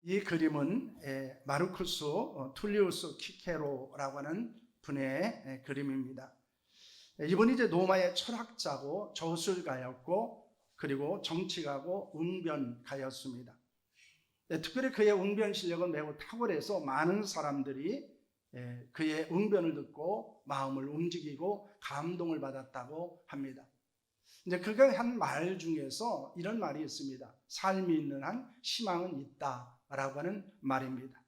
이 그림은 마르쿠스 툴리우스 키케로라고 하는 분의 그림입니다. 이분이 이제 로마의 철학자고 저술가였고 그리고 정치가고 웅변가였습니다. 특별히 그의 웅변 실력은 매우 탁월해서 많은 사람들이 그의 웅변을 듣고 마음을 움직이고 감동을 받았다고 합니다. 이제 그가 한 말 중에서 이런 말이 있습니다. 삶이 있는 한 희망은 있다라고 하는 말입니다.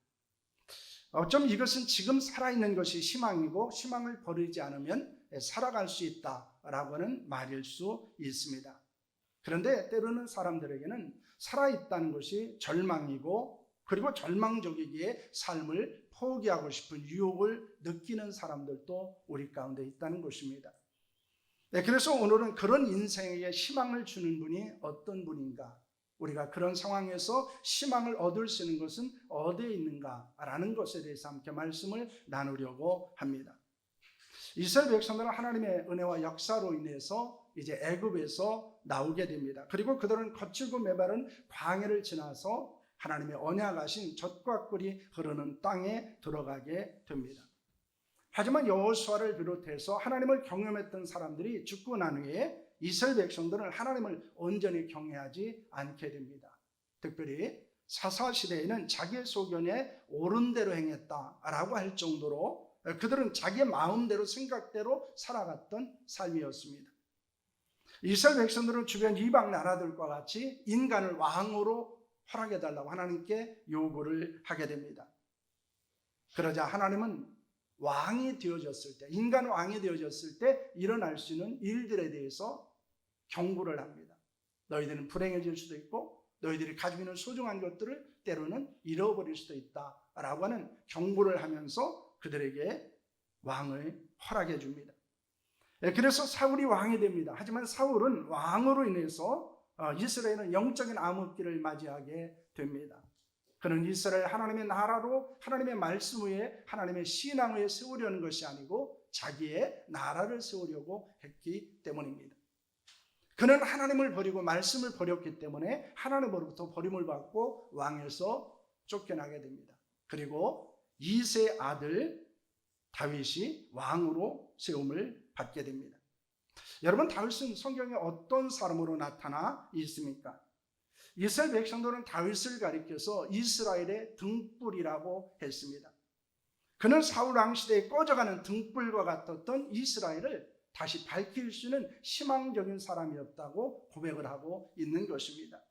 어쩜 이것은 지금 살아있는 것이 희망이고 희망을 버리지 않으면 살아갈 수 있다라고 하는 말일 수 있습니다. 그런데 때로는 사람들에게는 살아있다는 것이 절망이고 그리고 절망적이기에 삶을 포기하고 싶은 유혹을 느끼는 사람들도 우리 가운데 있다는 것입니다. 그래서 오늘은 그런 인생에게 희망을 주는 분이 어떤 분인가, 우리가 그런 상황에서 희망을 얻을 수 있는 것은 어디에 있는가라는 것에 대해서 함께 말씀을 나누려고 합니다. 이스라엘 백성들은 하나님의 은혜와 역사로 인해서 이제 애굽에서 나오게 됩니다. 그리고 그들은 거칠고 메마른 광야를 지나서 하나님의 언약하신 젖과 꿀이 흐르는 땅에 들어가게 됩니다. 하지만 여호수아를 비롯해서 하나님을 경험했던 사람들이 죽고 난 후에 이스라엘 백성들은 하나님을 온전히 경외하지 않게 됩니다. 특별히 사사시대에는 자기의 소견에 옳은 대로 행했다라고 할 정도로 그들은 자기의 마음대로 생각대로 살아갔던 삶이었습니다. 이스라엘 백성들은 주변 이방 나라들과 같이 인간을 왕으로 허락해달라고 하나님께 요구를 하게 됩니다. 그러자 하나님은 왕이 되어졌을 때, 인간 왕이 되어졌을 때 일어날 수 있는 일들에 대해서 경고를 합니다. 너희들은 불행해질 수도 있고 너희들이 가지고 있는 소중한 것들을 때로는 잃어버릴 수도 있다라고 하는 경고를 하면서 그들에게 왕을 허락해 줍니다. 그래서 사울이 왕이 됩니다. 하지만 사울은 왕으로 인해서 이스라엘은 영적인 암흑기를 맞이하게 됩니다. 그는 이스라엘 하나님의 나라로 하나님의 말씀 위에 하나님의 신앙 위에 세우려는 것이 아니고 자기의 나라를 세우려고 했기 때문입니다. 그는 하나님을 버리고 말씀을 버렸기 때문에 하나님으로부터 버림을 받고 왕에서 쫓겨나게 됩니다. 그리고 2세 아들 다윗이 왕으로 세움을 받게 됩니다. 여러분, 다윗은 성경에 어떤 사람으로 나타나 있습니까? 이스라엘 백성들은 다윗을 가리켜서 이스라엘의 등불이라고 했습니다. 그는 사울 왕 시대에 꺼져가는 등불과 같았던 이스라엘을 다시 밝힐 수 있는 희망적인 사람이었다고 고백을 하고 있는 것입니다.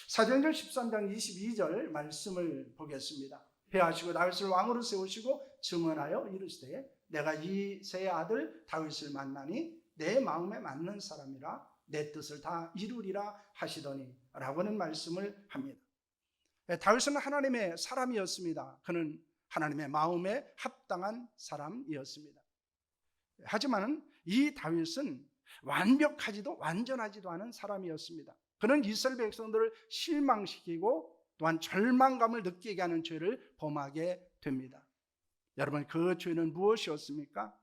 사도행전 13장 22절 말씀을 보겠습니다. 회하시고 다윗을 왕으로 세우시고 증언하여 이르시되 내가 이새의 아들 다윗을 만나니 내 마음에 맞는 사람이라 내 뜻을 다 이루리라 하시더니 라고 하는 말씀을 합니다. 다윗은 하나님의 사람이었습니다. 그는 하나님의 마음에 합당한 사람이었습니다. 하지만 이 다윗은 완벽하지도 완전하지도 않은 사람이었습니다. 그는 이스라엘 백성들을 실망시키고 또한 절망감을 느끼게 하는 죄를 범하게 됩니다. 여러분, 그 죄는 무엇이었습니까?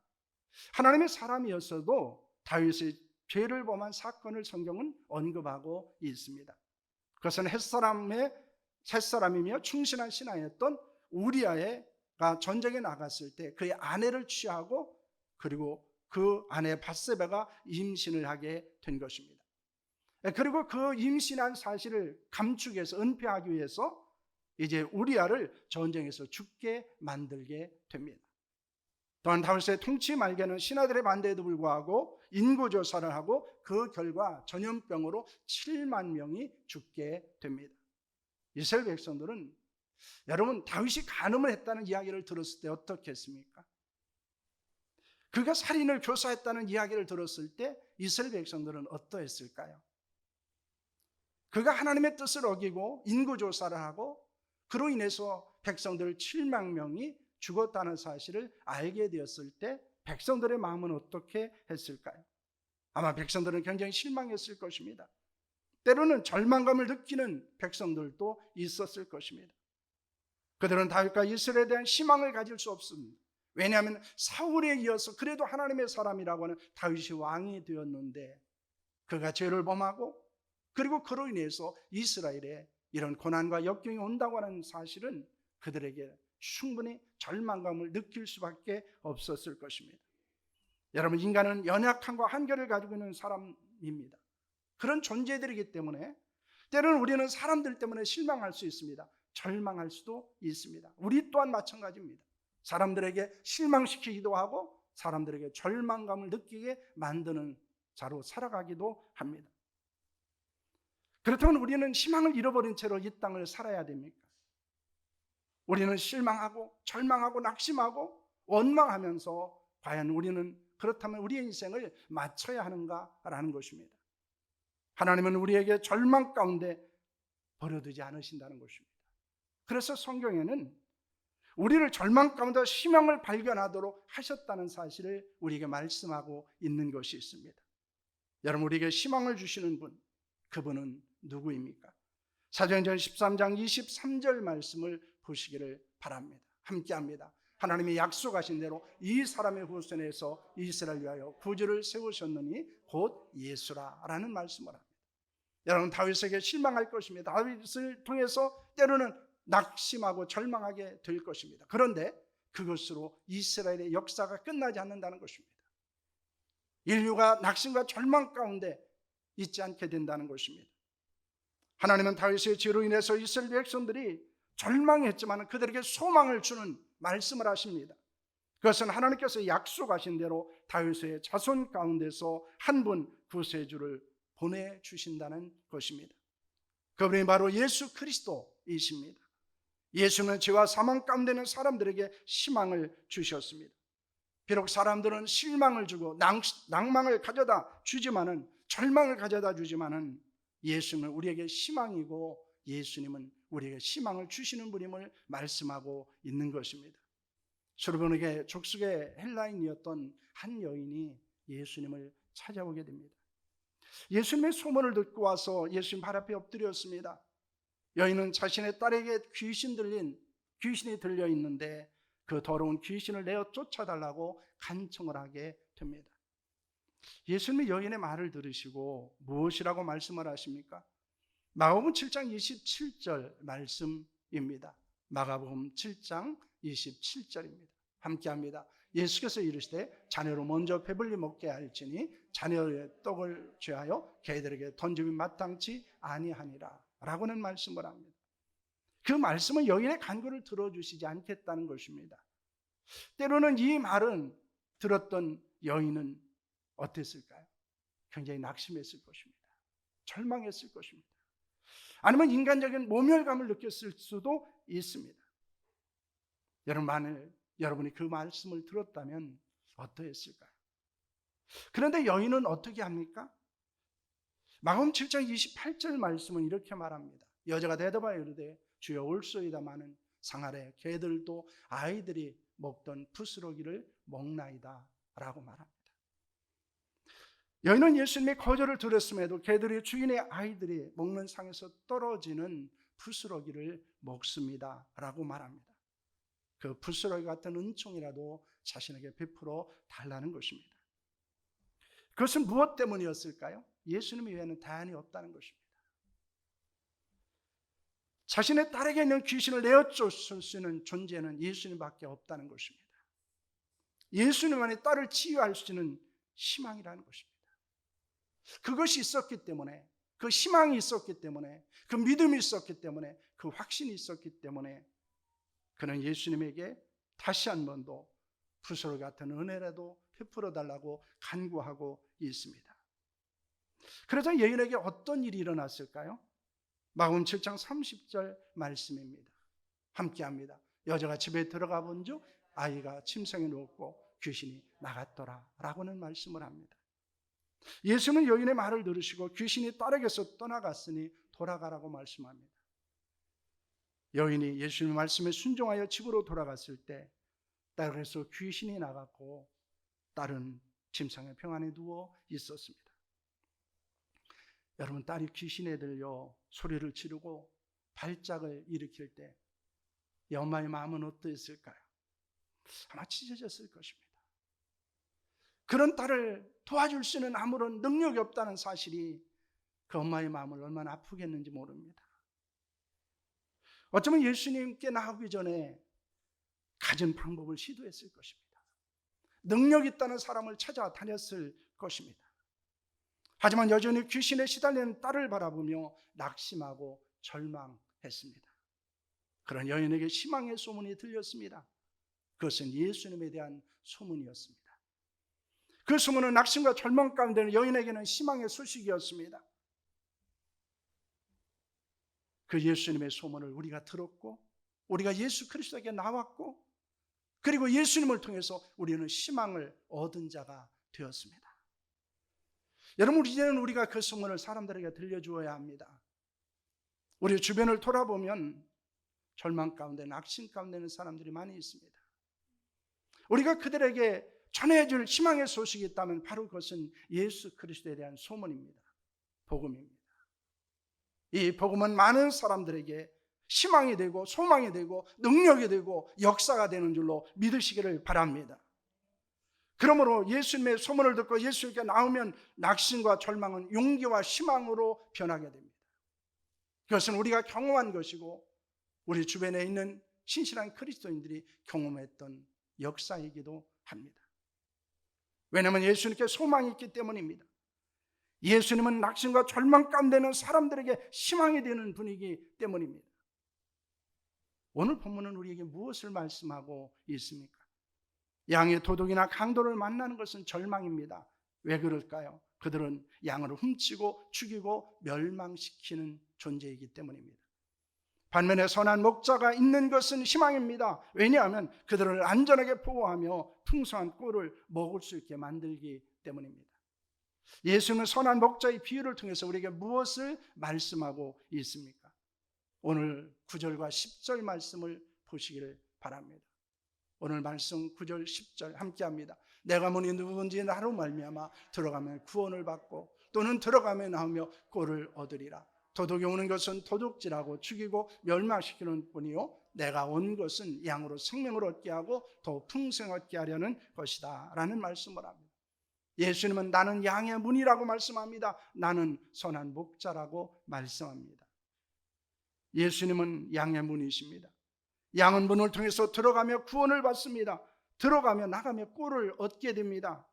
하나님의 사람이었어도 다윗의 죄를 범한 사건을 성경은 언급하고 있습니다. 그것은 햇사람이며 충신한 신하였던 우리아가 전쟁에 나갔을 때 그의 아내를 취하고 그리고 그 아내 밧세바가 임신을 하게 된 것입니다. 그리고 그 임신한 사실을 감추기 위해서, 은폐하기 위해서 이제 우리아를 전쟁에서 죽게 만들게 됩니다. 또한 다윗의 통치 말기에는 신하들의 반대에도 불구하고 인구조사를 하고 그 결과 전염병으로 7만 명이 죽게 됩니다. 이스라엘 백성들은 여러분, 다윗이 간음을 했다는 이야기를 들었을 때 어떻게 했습니까? 그가 살인을 교사했다는 이야기를 들었을 때 이스라엘 백성들은 어떠했을까요? 그가 하나님의 뜻을 어기고 인구조사를 하고 그로 인해서 백성들 7만 명이 죽었다는 사실을 알게 되었을 때 백성들의 마음은 어떻게 했을까요? 아마 백성들은 굉장히 실망했을 것입니다. 때로는 절망감을 느끼는 백성들도 있었을 것입니다. 그들은 다윗과 이스라엘에 대한 희망을 가질 수 없습니다. 왜냐하면 사울에 이어서 그래도 하나님의 사람이라고 하는 다윗이 왕이 되었는데 그가 죄를 범하고 그리고 그로 인해서 이스라엘에 이런 고난과 역경이 온다고 하는 사실은 그들에게 충분히 절망감을 느낄 수밖에 없었을 것입니다. 여러분, 인간은 연약함과 한계를 가지고 있는 사람입니다. 그런 존재들이기 때문에 때로는 우리는 사람들 때문에 실망할 수 있습니다. 절망할 수도 있습니다. 우리 또한 마찬가지입니다. 사람들에게 실망시키기도 하고 사람들에게 절망감을 느끼게 만드는 자로 살아가기도 합니다. 그렇다면 우리는 희망을 잃어버린 채로 이 땅을 살아야 됩니까? 우리는 실망하고 절망하고 낙심하고 원망하면서 과연 우리는 그렇다면 우리의 인생을 마쳐야 하는가라는 것입니다. 하나님은 우리에게 절망 가운데 버려두지 않으신다는 것입니다. 그래서 성경에는 우리를 절망 가운데 희망을 발견하도록 하셨다는 사실을 우리에게 말씀하고 있는 것이 있습니다. 여러분, 우리에게 희망을 주시는 분, 그분은 누구입니까? 사도행전 13장 23절 말씀을 보시기를 바랍니다. 함께합니다. 하나님이 약속하신 대로 이 사람의 후손에서 이스라엘 위하여 구주를 세우셨느니 곧 예수라라는 말씀을 합니다. 여러분, 다윗에게 실망할 것입니다. 다윗을 통해서 때로는 낙심하고 절망하게 될 것입니다. 그런데 그것으로 이스라엘의 역사가 끝나지 않는다는 것입니다. 인류가 낙심과 절망 가운데 있지 않게 된다는 것입니다. 하나님은 다윗의 죄로 인해서 이스라엘 백성들이 절망했지만 그들에게 소망을 주는 말씀을 하십니다. 그것은 하나님께서 약속하신 대로 다윗의 자손 가운데서 한 분 구세주를 보내주신다는 것입니다. 그분이 바로 예수 그리스도이십니다. 예수는 죄와 사망 가운데 있는 사람들에게 희망을 주셨습니다. 비록 사람들은 실망을 주고 낭망을 가져다 주지만은, 절망을 가져다 주지만은 예수는 우리에게 희망이고 예수님은 우리에게 희망을 주시는 분임을 말씀하고 있는 것입니다. 솔로몬에게 족속의 헬라인이었던 한 여인이 예수님을 찾아오게 됩니다. 예수님의 소문을 듣고 와서 예수님 발 앞에 엎드렸습니다. 여인은 자신의 딸에게 귀신이 들려 있는데 그 더러운 귀신을 내어 쫓아달라고 간청을 하게 됩니다. 예수님이 여인의 말을 들으시고 무엇이라고 말씀을 하십니까? 마가복음 7장 27절 말씀입니다. 마가복음 7장 27절입니다. 함께합니다. 예수께서 이르시되 자녀로 먼저 배불리 먹게 할지니 자녀의 떡을 죄하여 개들에게 던짐이 마땅치 아니하니라 라고는 말씀을 합니다. 그 말씀은 여인의 간구를 들어주시지 않겠다는 것입니다. 때로는 이 말은 들었던 여인은 어땠을까요? 굉장히 낙심했을 것입니다. 절망했을 것입니다. 아니면 인간적인 모멸감을 느꼈을 수도 있습니다. 여러분, 만일 여러분이 그 말씀을 들었다면 어떠했을까요? 그런데 여인은 어떻게 합니까? 마가복음 7장 28절 말씀은 이렇게 말합니다. 여자가 대답하여 이르되 주여 올소이다마는 상 아래 개들도 아이들이 먹던 부스러기를 먹나이다 라고 말합니다. 여인은 예수님의 거절을 들었음에도 개들이 주인의 아이들이 먹는 상에서 떨어지는 부스러기를 먹습니다 라고 말합니다. 그 부스러기 같은 은총이라도 자신에게 베풀어 달라는 것입니다. 그것은 무엇 때문이었을까요? 예수님 외에는 다연히 없다는 것입니다. 자신의 딸에게 있는 귀신을 내어쫓을 수 있는 존재는 예수님밖에 없다는 것입니다. 예수님만이 딸을 치유할 수 있는 희망이라는 것입니다. 그것이 있었기 때문에, 그 희망이 있었기 때문에, 그 믿음이 있었기 때문에, 그 확신이 있었기 때문에 그는 예수님에게 다시 한 번 더 부스러기 같은 은혜라도 베풀어 달라고 간구하고 있습니다. 그래서 여인에게 어떤 일이 일어났을까요? 마가복음 7장 30절 말씀입니다. 함께합니다. 여자가 집에 들어가 본즉 아이가 침상에 누웠고 귀신이 나갔더라 라고는 말씀을 합니다. 예수는 여인의 말을 들으시고 귀신이 딸에게서 떠나갔으니 돌아가라고 말씀합니다. 여인이 예수님의 말씀에 순종하여 집으로 돌아갔을 때 딸에게서 귀신이 나갔고 딸은 침상에 평안히 누워 있었습니다. 여러분, 딸이 귀신에 들려 소리를 지르고 발작을 일으킬 때 이 엄마의 마음은 어떠했을까요? 아마 찢어졌을 것입니다. 그런 딸을 도와줄 수 있는 아무런 능력이 없다는 사실이 그 엄마의 마음을 얼마나 아프겠는지 모릅니다. 어쩌면 예수님께 나오기 전에 가진 방법을 시도했을 것입니다. 능력 있다는 사람을 찾아다녔을 것입니다. 하지만 여전히 귀신에 시달리는 딸을 바라보며 낙심하고 절망했습니다. 그런 여인에게 희망의 소문이 들렸습니다. 그것은 예수님에 대한 소문이었습니다. 그 소문은 낙심과 절망 가운데 있는 여인에게는 희망의 소식이었습니다. 그 예수님의 소문을 우리가 들었고, 우리가 예수 그리스도에게 나왔고, 그리고 예수님을 통해서 우리는 희망을 얻은 자가 되었습니다. 여러분, 이제는 우리가 그 소문을 사람들에게 들려주어야 합니다. 우리 주변을 돌아보면 절망 가운데, 낙심 가운데 있는 사람들이 많이 있습니다. 우리가 그들에게 전해줄 희망의 소식이 있다면 바로 그것은 예수 그리스도에 대한 소문입니다. 복음입니다. 이 복음은 많은 사람들에게 희망이 되고 소망이 되고 능력이 되고 역사가 되는 줄로 믿으시기를 바랍니다. 그러므로 예수님의 소문을 듣고 예수님께 나오면 낙심과 절망은 용기와 희망으로 변하게 됩니다. 그것은 우리가 경험한 것이고 우리 주변에 있는 신실한 그리스도인들이 경험했던 역사이기도 합니다. 왜냐하면 예수님께 소망이 있기 때문입니다. 예수님은 낙심과 절망 가운데 있는 사람들에게 희망이 되는 분이기 때문입니다. 오늘 본문은 우리에게 무엇을 말씀하고 있습니까? 양의 도둑이나 강도를 만나는 것은 절망입니다. 왜 그럴까요? 그들은 양을 훔치고 죽이고 멸망시키는 존재이기 때문입니다. 반면에 선한 목자가 있는 것은 희망입니다. 왜냐하면 그들을 안전하게 보호하며 풍성한 꿀을 먹을 수 있게 만들기 때문입니다. 예수는 선한 목자의 비유를 통해서 우리에게 무엇을 말씀하고 있습니까? 오늘 9절과 10절 말씀을 보시기를 바랍니다. 오늘 말씀 9절 10절 함께합니다. 내가 문이 누구든지 나로 말미암아 들어가면 구원을 받고 또는 들어가면 나오며 꼴을 얻으리라. 도둑이 오는 것은 도둑질하고 죽이고 멸망시키는 뿐이요 내가 온 것은 양으로 생명을 얻게 하고 더 풍성 얻게 하려는 것이다 라는 말씀을 합니다. 예수님은 나는 양의 문이라고 말씀합니다. 나는 선한 목자라고 말씀합니다. 예수님은 양의 문이십니다. 양은 문을 통해서 들어가며 구원을 받습니다. 들어가며 나가며 꿀을 얻게 됩니다.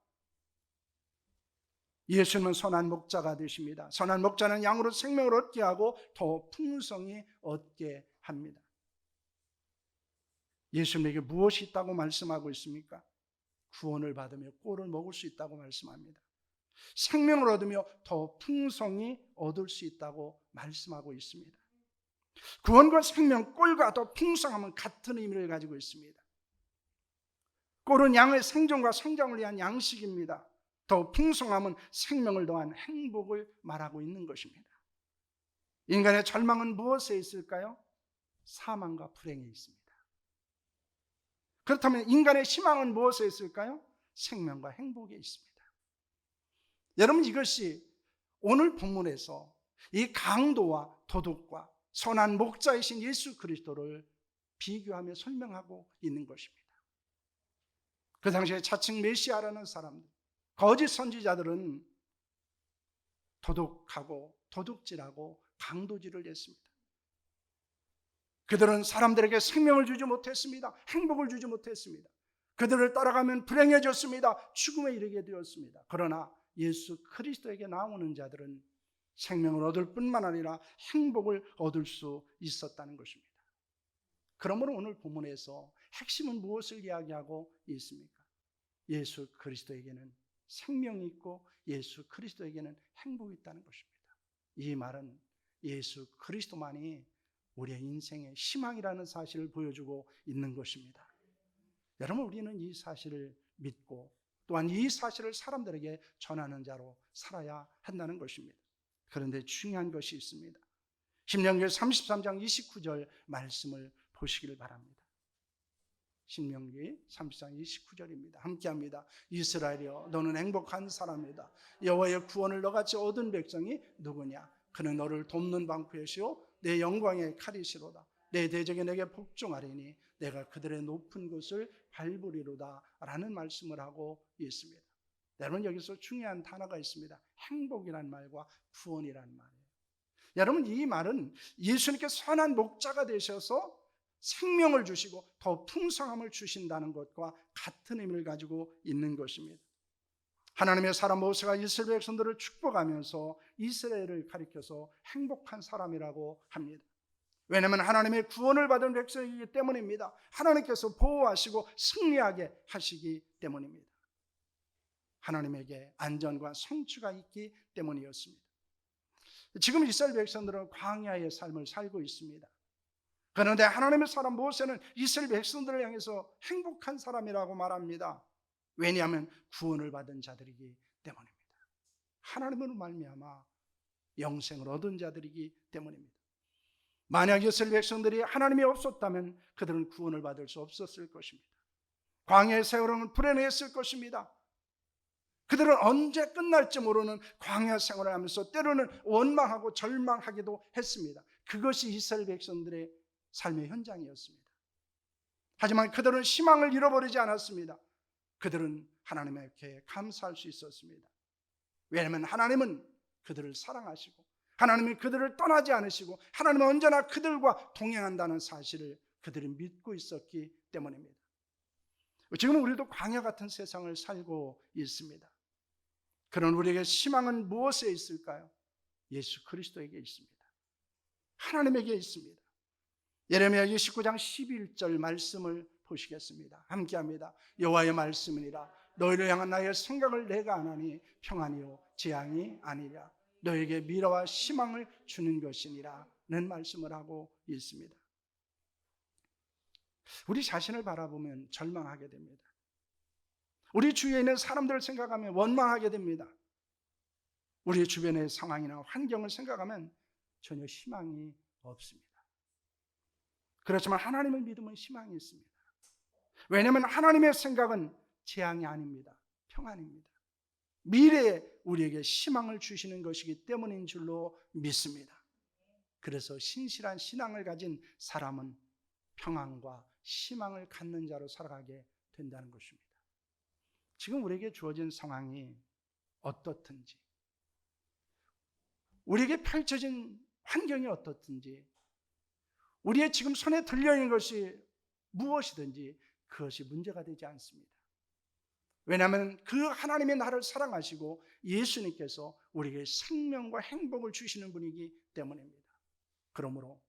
예수님은 선한 목자가 되십니다. 선한 목자는 양으로 생명을 얻게 하고 더 풍성히 얻게 합니다. 예수님에게 무엇이 있다고 말씀하고 있습니까? 구원을 받으며 꿀을 먹을 수 있다고 말씀합니다. 생명을 얻으며 더 풍성히 얻을 수 있다고 말씀하고 있습니다. 구원과 생명, 꿀과 더 풍성함은 같은 의미를 가지고 있습니다. 꿀은 양의 생존과 성장을 위한 양식입니다. 더 풍성함은 생명을 더한 행복을 말하고 있는 것입니다. 인간의 절망은 무엇에 있을까요? 사망과 불행에 있습니다. 그렇다면 인간의 희망은 무엇에 있을까요? 생명과 행복에 있습니다. 여러분, 이것이 오늘 본문에서 이 강도와 도둑과 선한 목자이신 예수 그리스도를 비교하며 설명하고 있는 것입니다. 그 당시에 자칭 메시아라는 사람들, 거짓 선지자들은 도둑하고 도둑질하고 강도질을 했습니다. 그들은 사람들에게 생명을 주지 못했습니다. 행복을 주지 못했습니다. 그들을 따라가면 불행해졌습니다. 죽음에 이르게 되었습니다. 그러나 예수 그리스도에게 나오는 자들은 생명을 얻을 뿐만 아니라 행복을 얻을 수 있었다는 것입니다. 그러므로 오늘 본문에서 핵심은 무엇을 이야기하고 있습니까? 예수 그리스도에게는 생명이 있고 예수 그리스도에게는 행복이 있다는 것입니다. 이 말은 예수 그리스도만이 우리의 인생의 희망이라는 사실을 보여주고 있는 것입니다. 여러분, 우리는 이 사실을 믿고 또한 이 사실을 사람들에게 전하는 자로 살아야 한다는 것입니다. 그런데 중요한 것이 있습니다. 신명기 33장 29절 말씀을 보시기를 바랍니다. 신명기 33장 29절입니다. 함께합니다. 이스라엘이여, 너는 행복한 사람이다. 여호와의 구원을 너같이 얻은 백성이 누구냐? 그는 너를 돕는 방패시오 내 영광의 칼이시로다. 내 대적이 내게 복종하리니 내가 그들의 높은 곳을 밟으리로다 라는 말씀을 하고 있습니다. 여러분, 여기서 중요한 단어가 있습니다. 행복이란 말과 구원이란 말이에요. 여러분, 이 말은 예수님께 선한 목자가 되셔서 생명을 주시고 더 풍성함을 주신다는 것과 같은 의미를 가지고 있는 것입니다. 하나님의 사람 모세가 이스라엘 백성들을 축복하면서 이스라엘을 가리켜서 행복한 사람이라고 합니다. 왜냐하면 하나님의 구원을 받은 백성이기 때문입니다. 하나님께서 보호하시고 승리하게 하시기 때문입니다. 하나님에게 안전과 성취가 있기 때문이었습니다. 지금 이스라엘 백성들은 광야의 삶을 살고 있습니다. 그런데 하나님의 사람 모세는 이스라엘 백성들을 향해서 행복한 사람이라고 말합니다. 왜냐하면 구원을 받은 자들이기 때문입니다. 하나님으로 말미암아 영생을 얻은 자들이기 때문입니다. 만약 이스라엘 백성들이 하나님이 없었다면 그들은 구원을 받을 수 없었을 것입니다. 광야의 세월은 불행했을 것입니다. 그들은 언제 끝날지 모르는 광야 생활을 하면서 때로는 원망하고 절망하기도 했습니다. 그것이 이스라엘 백성들의 삶의 현장이었습니다. 하지만 그들은 희망을 잃어버리지 않았습니다. 그들은 하나님께 감사할 수 있었습니다. 왜냐하면 하나님은 그들을 사랑하시고 하나님이 그들을 떠나지 않으시고 하나님은 언제나 그들과 동행한다는 사실을 그들이 믿고 있었기 때문입니다. 지금 우리도 광야 같은 세상을 살고 있습니다. 그런 우리에게 희망은 무엇에 있을까요? 예수 그리스도에게 있습니다. 하나님에게 있습니다. 예레미야 29장 11절 말씀을 보시겠습니다. 함께합니다. 여호와의 말씀이니라 너희를 향한 나의 생각을 내가 아나니 평안이요 재앙이 아니랴 너에게 미래와 희망을 주는 것이니라는 말씀을 하고 있습니다. 우리 자신을 바라보면 절망하게 됩니다. 우리 주위에 있는 사람들을 생각하면 원망하게 됩니다. 우리 주변의 상황이나 환경을 생각하면 전혀 희망이 없습니다. 그렇지만 하나님을 믿으면 희망이 있습니다. 왜냐하면 하나님의 생각은 재앙이 아닙니다. 평안입니다. 미래에 우리에게 희망을 주시는 것이기 때문인 줄로 믿습니다. 그래서 신실한 신앙을 가진 사람은 평안과 희망을 갖는 자로 살아가게 된다는 것입니다. 지금 우리에게 주어진 상황이 어떻든지, 우리에게 펼쳐진 환경이 어떻든지, 우리의 지금 손에 들려있는 것이 무엇이든지 그것이 문제가 되지 않습니다. 왜냐하면 그 하나님의 나를 사랑하시고 예수님께서 우리에게 생명과 행복을 주시는 분이기 때문입니다. 그러므로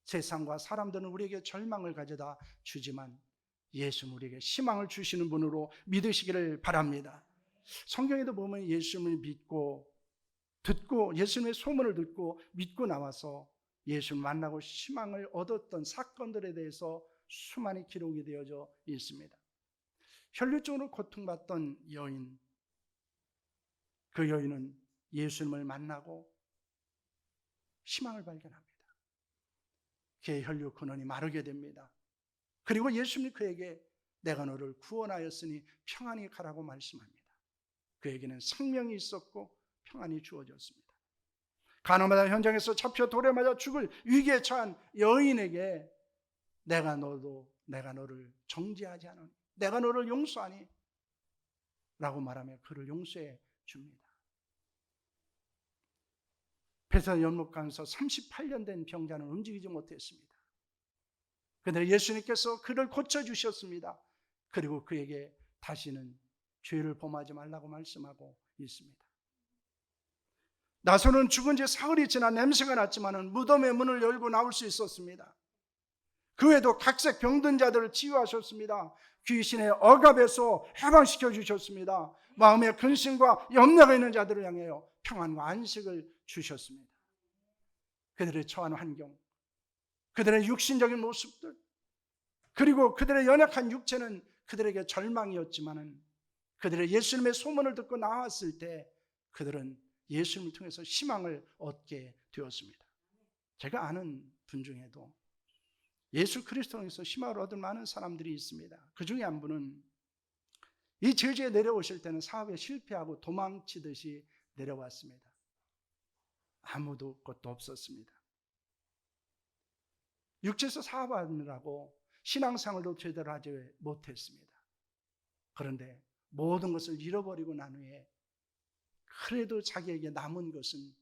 세상과 사람들은 우리에게 절망을 가져다 주지만 예수는 우리에게 희망을 주시는 분으로 믿으시기를 바랍니다. 성경에도 보면 예수님을 믿고 듣고 예수님의 소문을 듣고 믿고 나와서 예수를 만나고 희망을 얻었던 사건들에 대해서 수많이 기록이 되어져 있습니다. 혈류증으로 고통받던 여인, 그 여인은 예수님을 만나고 희망을 발견합니다. 그의 혈류 근원이 마르게 됩니다. 그리고 예수님이 그에게 내가 너를 구원하였으니 평안히 가라고 말씀합니다. 그에게는 생명이 있었고 평안이 주어졌습니다. 가나마다 현장에서 잡혀 돌에 맞아 죽을 위기에 처한 여인에게 내가 너를 정죄하지 않으니 내가 너를 용서하니 라고 말하며 그를 용서해 줍니다. 베드로 연못가에서 38년 된 병자는 움직이지 못했습니다. 그런데 예수님께서 그를 고쳐주셨습니다. 그리고 그에게 다시는 죄를 범하지 말라고 말씀하고 있습니다. 나서는 죽은 지 사흘이 지나 냄새가 났지만 무덤의 문을 열고 나올 수 있었습니다. 그 외에도 각색 병든 자들을 치유하셨습니다. 귀신의 억압에서 해방시켜 주셨습니다. 마음의 근심과 염려가 있는 자들을 향하여 평안과 안식을 주셨습니다. 그들의 처한 환경, 그들의 육신적인 모습들, 그리고 그들의 연약한 육체는 그들에게 절망이었지만 그들의 예수님의 소문을 듣고 나왔을 때 그들은 예수님을 통해서 희망을 얻게 되었습니다. 제가 아는 분 중에도 예수 그리스도를 통해서 희망을 얻은 많은 사람들이 있습니다. 그 중에 한 분은 이 제주에 내려오실 때는 사업에 실패하고 도망치듯이 내려왔습니다. 아무도 것도 없었습니다. 육체에서 사업하느라고 신앙생활도 제대로 하지 못했습니다. 그런데 모든 것을 잃어버리고 난 후에 그래도 자기에게 남은 것은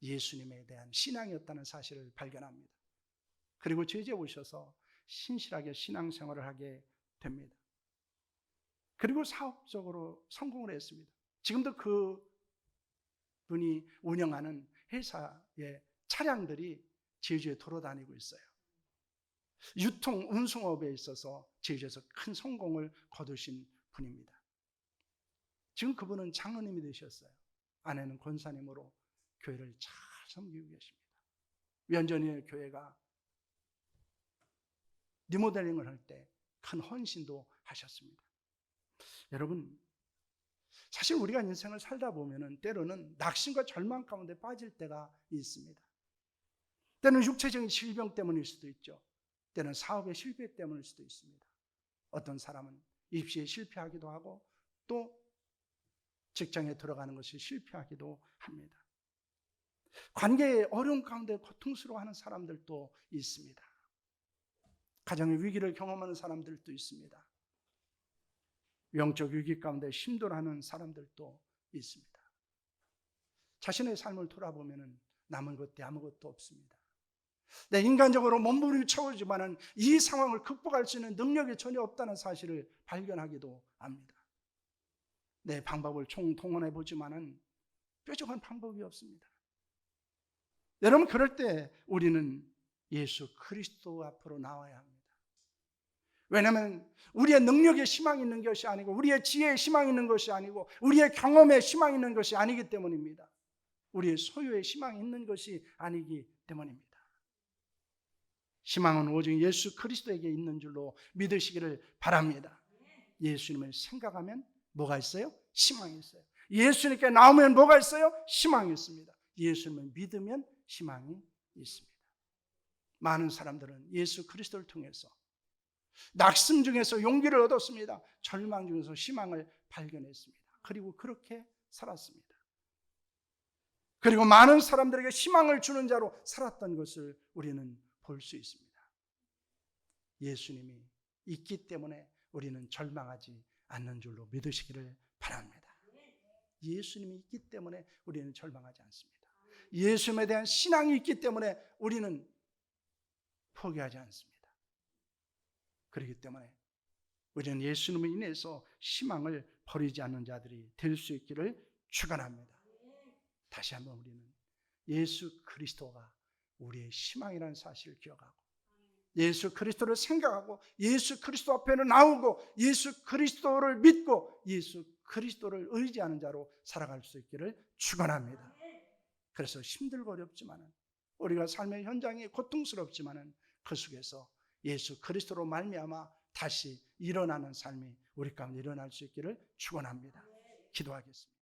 예수님에 대한 신앙이었다는 사실을 발견합니다. 그리고 제주에 오셔서 신실하게 신앙생활을 하게 됩니다. 그리고 사업적으로 성공을 했습니다. 지금도 그 분이 운영하는 회사의 차량들이 제주에 돌아다니고 있어요. 유통, 운송업에 있어서 제주에서 큰 성공을 거두신 분입니다. 지금 그분은 장로님이 되셨어요. 아내는 권사님으로 교회를 잘 섬기고 계십니다. 면전의 교회가 리모델링을 할 때 큰 헌신도 하셨습니다. 여러분, 사실 우리가 인생을 살다 보면은 때로는 낙심과 절망 가운데 빠질 때가 있습니다. 때는 육체적인 질병 때문일 수도 있죠. 때는 사업의 실패 때문일 수도 있습니다. 어떤 사람은 입시에 실패하기도 하고 또 직장에 들어가는 것이 실패하기도 합니다. 관계의 어려움 가운데 고통스러워하는 사람들도 있습니다. 가정의 위기를 경험하는 사람들도 있습니다. 영적 위기 가운데 힘들어하는 사람들도 있습니다. 자신의 삶을 돌아보면 남은 것도 아무것도 없습니다. 내 인간적으로 몸부림쳐오지만은 이 상황을 극복할 수 있는 능력이 전혀 없다는 사실을 발견하기도 합니다. 내 방법을 총동원해 보지만은 뾰족한 방법이 없습니다. 여러분, 그럴 때 우리는 예수 그리스도 앞으로 나와야 합니다. 왜냐하면 우리의 능력에 희망이 있는 것이 아니고 우리의 지혜에 희망이 있는 것이 아니고 우리의 경험에 희망이 있는 것이 아니기 때문입니다. 우리의 소유에 희망이 있는 것이 아니기 때문입니다. 희망은 오직 예수 그리스도에게 있는 줄로 믿으시기를 바랍니다. 예수님을 생각하면 뭐가 있어요? 희망이 있어요. 예수님께 나오면 뭐가 있어요? 희망이 있습니다. 예수님을 믿으면 희망이 있습니다. 많은 사람들은 예수 그리스도를 통해서 낙심 중에서 용기를 얻었습니다. 절망 중에서 희망을 발견했습니다. 그리고 그렇게 살았습니다. 그리고 많은 사람들에게 희망을 주는 자로 살았던 것을 우리는 볼 수 있습니다. 예수님이 있기 때문에 우리는 절망하지 않는 줄로 믿으시기를 바랍니다. 예수님이 있기 때문에 우리는 절망하지 않습니다. 예수님에 대한 신앙이 있기 때문에 우리는 포기하지 않습니다. 그렇기 때문에 우리는 예수님을 인해서 희망을 버리지 않는 자들이 될 수 있기를 축원합니다. 다시 한번 우리는 예수 그리스도가 우리의 희망이라는 사실을 기억하고 예수 그리스도를 생각하고 예수 그리스도 앞에는 나오고 예수 그리스도를 믿고 예수 그리스도를 의지하는 자로 살아갈 수 있기를 축원합니다. 그래서 힘들고 어렵지만은 우리가 삶의 현장이 고통스럽지만은 그 속에서 예수 그리스도로 말미암아 다시 일어나는 삶이 우리 가운데 일어날 수 있기를 축원합니다. 기도하겠습니다.